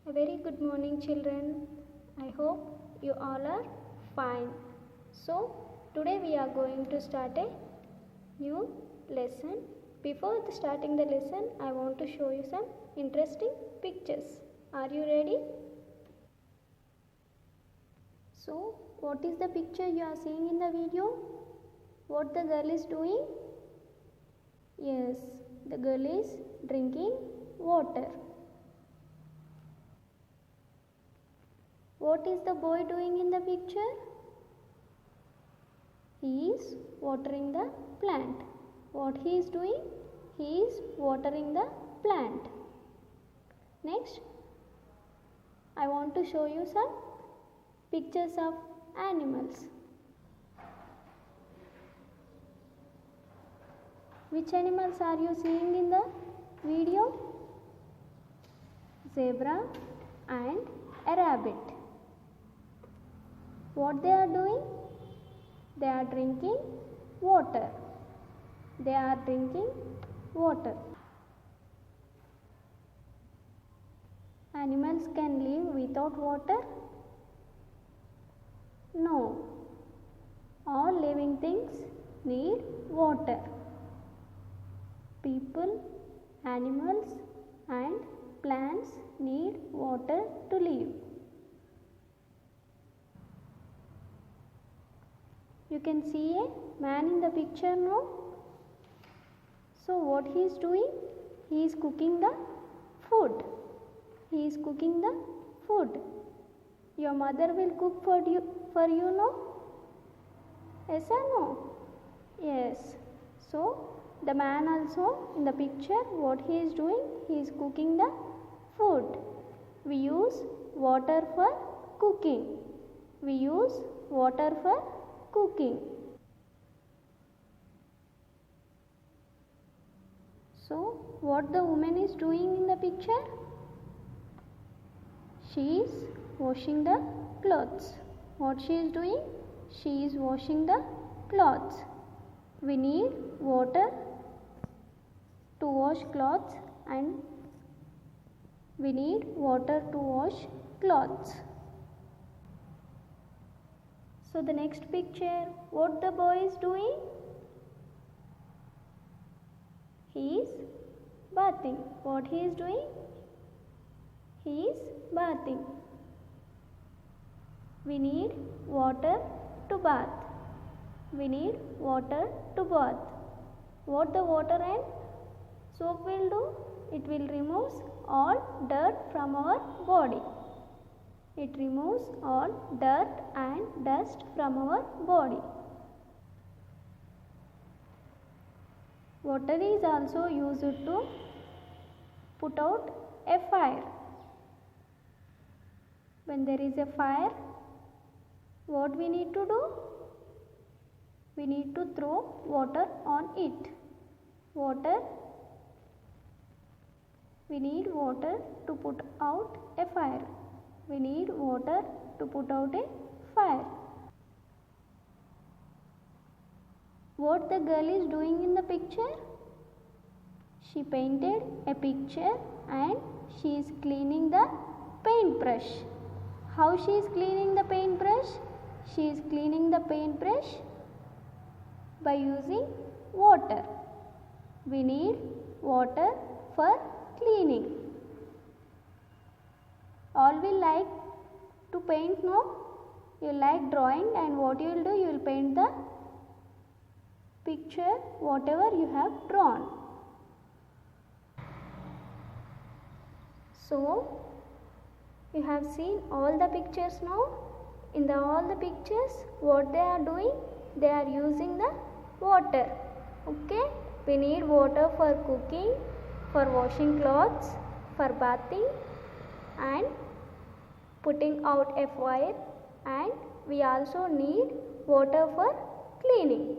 A very good morning, children. I hope you all are fine. So, today we are going to start a new lesson. Before starting the lesson, I want to show you some interesting pictures. Are you ready? So, what is the picture you are seeing in the video? What the girl is doing? Yes, the girl is drinking water. What is the boy doing in the picture? He is watering the plant. What he is doing? He is watering the plant. Next, I want to show you some pictures of animals. Which animals are you seeing in the video? Zebra and a rabbit. What they are doing? They are drinking water. They are drinking water. Animals can live without water? No. All living things need water. People, animals and plants need water to live. You can see a man in the picture now. So what he is doing? He is cooking the food. He is cooking the food. Your mother will cook for you no? Yes or no? Yes. So the man also in the picture, what he is doing? He is cooking the food. We use water for cooking. We use water for cooking. So, what the woman is doing in the picture? She is washing the clothes. What she is doing? She is washing the clothes. We need water to wash clothes and we need water to wash clothes. So the next picture, what the boy is doing? He is bathing. What he is doing? He is bathing. We need water to bath. We need water to bath. What the water and soap will do? It will remove all dirt from our body. It removes all dirt and dust from our body. Water is also used to put out a fire. When there is a fire, what we need to do? We need to throw water on it. We need water to put out a fire. We need water to put out a fire. What the girl is doing in the picture? She painted a picture and she is cleaning the paintbrush. How she is cleaning the paintbrush? She is cleaning the paintbrush by using water. We need water for cleaning. All will like to paint, no? You like drawing and what you will do? You will paint the picture whatever you have drawn. So, you have seen all the pictures now. In all the pictures, what they are doing? They are using the water. Okay? We need water for cooking, for washing clothes, for bathing and putting out a fire, and we also need water for cleaning.